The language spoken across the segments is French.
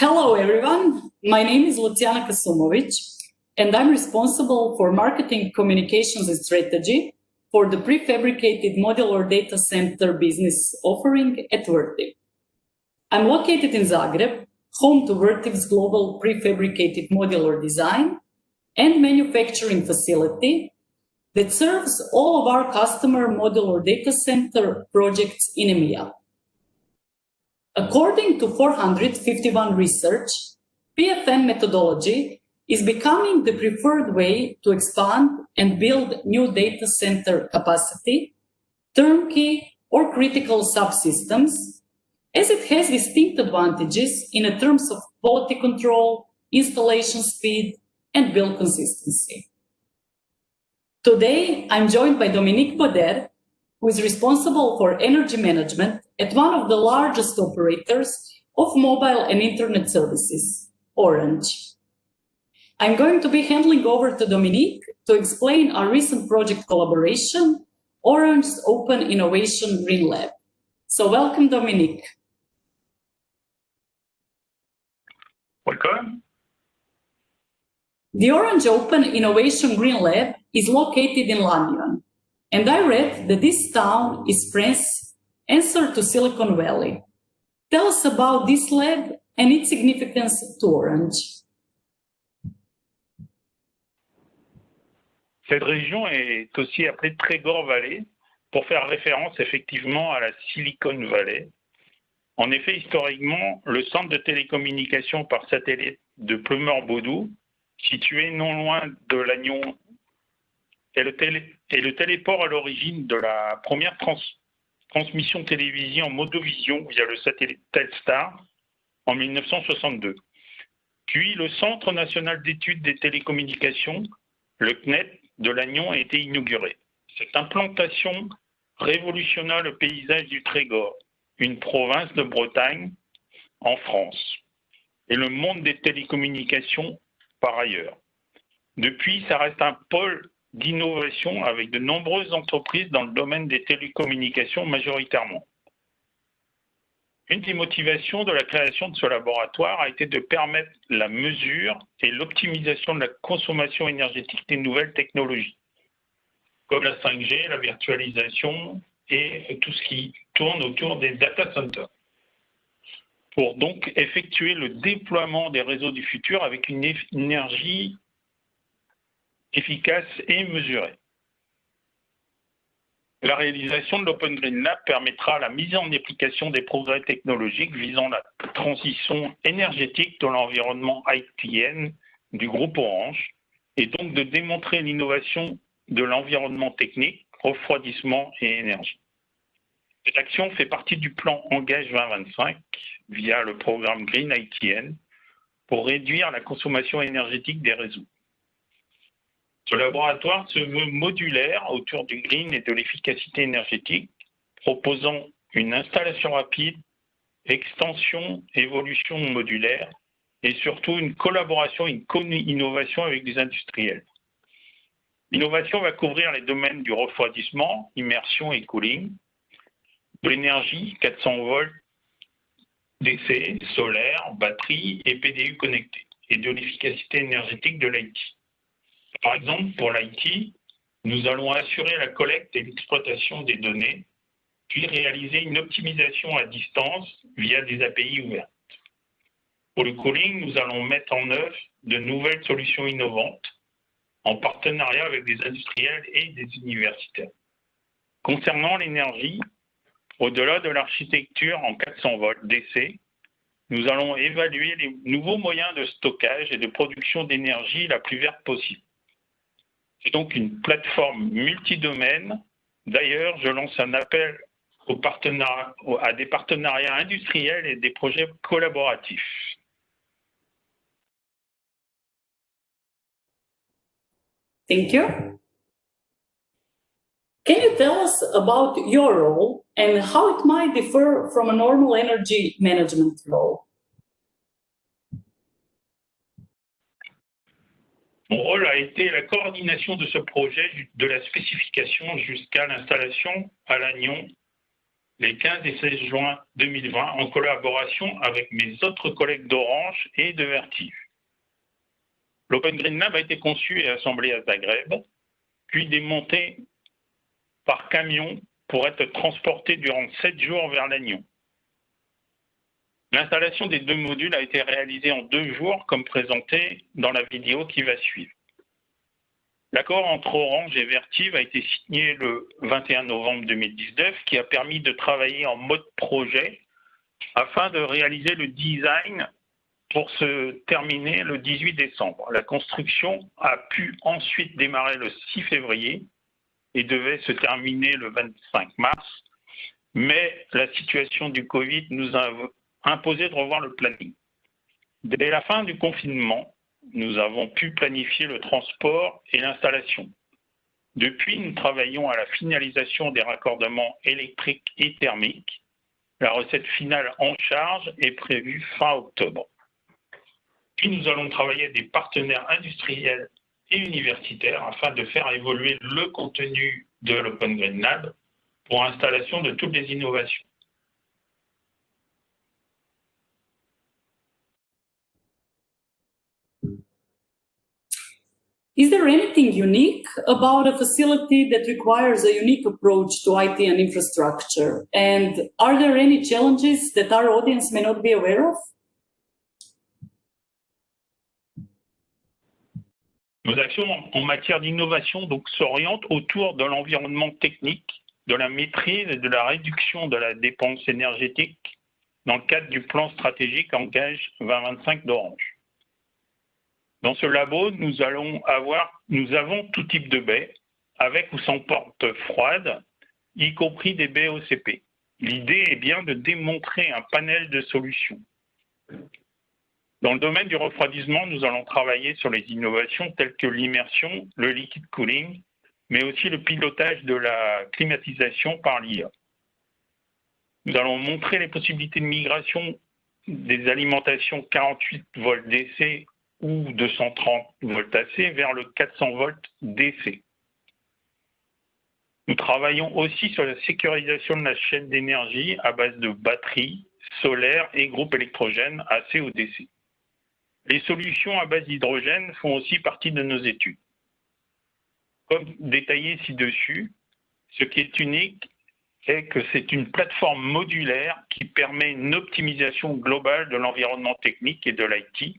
Hello, everyone. My name is Luciana Kasumovic, and I'm responsible for marketing, communications, and strategy for the prefabricated modular data center business offering at Vertiv. I'm located in Zagreb, home to Vertiv's global prefabricated modular design and manufacturing facility that serves all of our customer modular data center projects in EMEA. According to 451 Research, PFM methodology is becoming the preferred way to expand and build new data center capacity, turnkey or critical subsystems, as it has distinct advantages in terms of quality control, installation speed, and build consistency. Today, I'm joined by Dominique Bauder, who is responsible for energy management at one of the largest operators of mobile and internet services, Orange. I'm going to be handing over to Dominique to explain our recent project collaboration, Orange's Open Innovation Green Lab. So welcome, Dominique. Welcome. The Orange Open Innovation Green Lab is located in Lannion, and I read that this town is France's answer to Silicon Valley. Tell us about this lab and its significance to Orange. Cette région est aussi appelée Trégor Valley pour faire référence effectivement à la Silicon Valley. En effet, historiquement, le centre de télécommunications par satellite de Pleumeur-Baudou, situé non loin de Lannion, est le téléport à l'origine de la première transmission télévisée en modovision via le satellite Telstar en 1962. Puis le Centre national d'études des télécommunications, le CNET de Lannion, a été inauguré. Cette implantation révolutionna le paysage du Trégor, une province de Bretagne en France, et le monde des télécommunications par ailleurs. Depuis, ça reste un pôle d'innovation avec de nombreuses entreprises dans le domaine des télécommunications majoritairement. Une des motivations de la création de ce laboratoire a été de permettre la mesure et l'optimisation de la consommation énergétique des nouvelles technologies, comme la 5G, la virtualisation et tout ce qui tourne autour des data centers, pour donc effectuer le déploiement des réseaux du futur avec une énergie efficace et mesurée. La réalisation de l'Open Green Lab permettra la mise en application des progrès technologiques visant la transition énergétique de l'environnement ITN du groupe Orange et donc de démontrer l'innovation de l'environnement technique, refroidissement et énergie. Cette action fait partie du plan Engage 2025 via le programme Green ITN pour réduire la consommation énergétique des réseaux. Ce laboratoire se veut modulaire autour du green et de l'efficacité énergétique, proposant une installation rapide, extension, évolution modulaire et surtout une collaboration, une co-innovation avec des industriels. L'innovation va couvrir les domaines du refroidissement, immersion et cooling, de l'énergie, 400 volts, DC, solaire, batterie et PDU connecté, et de l'efficacité énergétique de l'IT. Par exemple, pour l'IT, nous allons assurer la collecte et l'exploitation des données, puis réaliser une optimisation à distance via des API ouvertes. Pour le cooling, nous allons mettre en œuvre de nouvelles solutions innovantes en partenariat avec des industriels et des universitaires. Concernant l'énergie, au-delà de l'architecture en 400 volts DC, nous allons évaluer les nouveaux moyens de stockage et de production d'énergie la plus verte possible. C'est donc une plateforme multidomaine. D'ailleurs, je lance un appel à des partenariats industriels et des projets collaboratifs. Thank you. Can you tell us about your role and how it might differ from a normal energy management role? Mon rôle a été la coordination de ce projet, de la spécification jusqu'à l'installation à Lannion les 15 et 16 juin 2020 en collaboration avec mes autres collègues d'Orange et de Vertiv. L'Open Green Lab a été conçu et assemblé à Zagreb, puis démonté par camion pour être transporté durant 7 jours vers Lannion. L'installation des 2 modules a été réalisée en 2 jours, comme présenté dans la vidéo qui va suivre. L'accord entre Orange et Vertiv a été signé le 21 novembre 2019, qui a permis de travailler en mode projet afin de réaliser le design pour se terminer le 18 décembre. La construction a pu ensuite démarrer le 6 février et devait se terminer le 25 mars, mais la situation du Covid nous a imposé de revoir le planning. Dès la fin du confinement, nous avons pu planifier le transport et l'installation. Depuis, nous travaillons à la finalisation des raccordements électriques et thermiques. La recette finale en charge est prévue fin octobre. Puis nous allons travailler avec des partenaires industriels et universitaires afin de faire évoluer le contenu de l'Open Green Lab pour l'installation de toutes les innovations. Is there anything unique about a facility that requires a unique approach to IT and infrastructure? And are there any challenges that our audience may not be aware of? Nos actions en matière d'innovation s'orientent autour de l'environnement technique, de la maîtrise et de la réduction de la dépense énergétique dans le cadre du plan stratégique Engage 2025 d'Orange. Dans ce labo, nous avons tout type de baies, avec ou sans porte froide, y compris des baies OCP. L'idée est bien de démontrer un panel de solutions. Dans le domaine du refroidissement, nous allons travailler sur les innovations telles que l'immersion, le liquid cooling, mais aussi le pilotage de la climatisation par l'IA. Nous allons montrer les possibilités de migration des alimentations 48 volts DC ou 230 volts AC vers le 400 volts DC. Nous travaillons aussi sur la sécurisation de la chaîne d'énergie à base de batteries, solaires et groupes électrogènes AC ou DC. Les solutions à base d'hydrogène font aussi partie de nos études. Comme détaillé ci-dessus, ce qui est unique est que c'est une plateforme modulaire qui permet une optimisation globale de l'environnement technique et de l'IT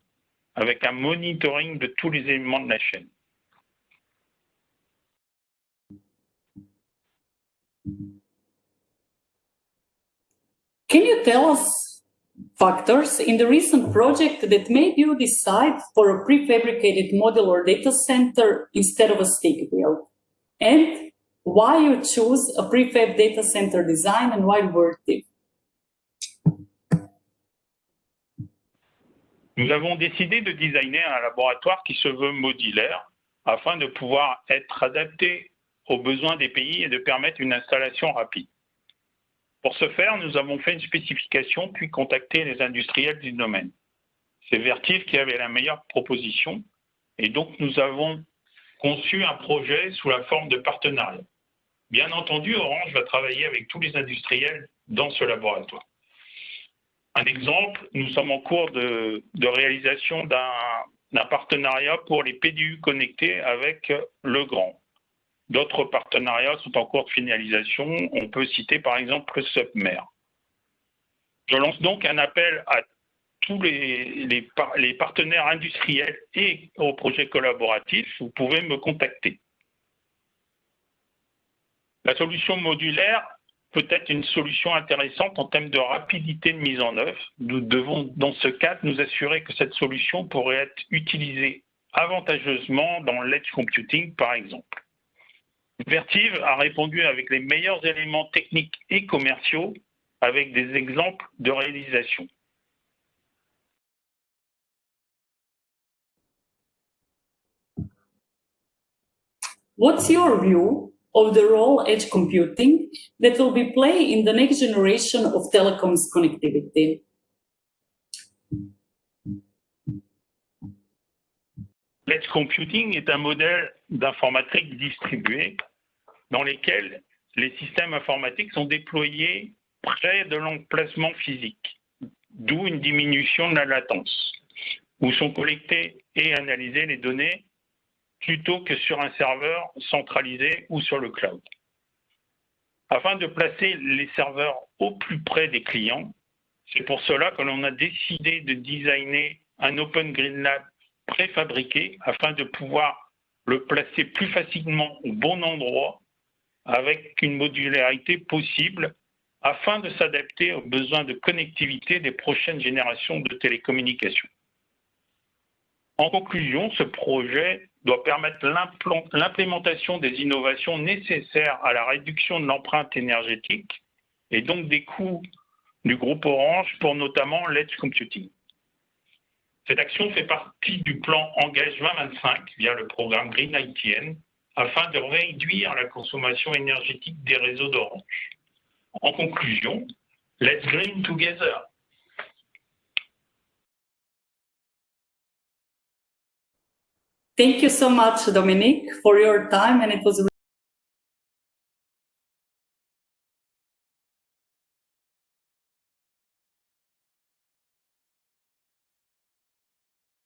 avec un monitoring de tous les éléments de la chaîne. Can you tell us factors in the recent project that made you decide for a prefabricated model or data center instead of a stick build? And why you choose a prefab data center design and why Vertiv? Nous avons décidé de designer un laboratoire qui se veut modulaire afin de pouvoir être adapté aux besoins des pays et de permettre une installation rapide. Pour ce faire, nous avons fait une spécification puis contacté les industriels du domaine. C'est Vertiv qui avait la meilleure proposition et donc nous avons conçu un projet sous la forme de partenariat. Bien entendu, Orange va travailler avec tous les industriels dans ce laboratoire. Un exemple, nous sommes en cours de réalisation d'un partenariat pour les PDU connectés avec Legrand. D'autres partenariats sont en cours de finalisation. On peut citer par exemple Submer. Je lance donc un appel à tous les partenaires industriels et aux projets collaboratifs. Vous pouvez me contacter. La solution modulaire peut être une solution intéressante en termes de rapidité de mise en œuvre. Nous devons, dans ce cadre, nous assurer que cette solution pourrait être utilisée avantageusement dans l'edge computing, par exemple. Vertiv a répondu avec les meilleurs éléments techniques et commerciaux avec des exemples de réalisation. What's your view of the role edge computing that will be played in the next generation of telecoms connectivity? L'edge computing est un modèle d'informatique distribuée dans lequel les systèmes informatiques sont déployés près de l'emplacement physique, d'où une diminution de la latence, où sont collectées et analysées les données plutôt que sur un serveur centralisé ou sur le cloud. Afin de placer les serveurs au plus près des clients, c'est pour cela que l'on a décidé de designer un Open Green Lab préfabriqué afin de pouvoir le placer plus facilement au bon endroit avec une modularité possible afin de s'adapter aux besoins de connectivité des prochaines générations de télécommunications. En conclusion, ce projet doit permettre l'implémentation des innovations nécessaires à la réduction de l'empreinte énergétique et donc des coûts du groupe Orange pour notamment l'edge computing. Cette action fait partie du plan Engage 2025 via le programme Green ITN afin de réduire la consommation énergétique des réseaux d'Orange. En conclusion, let's green together. Thank you so much, Dominique, for your time, and it was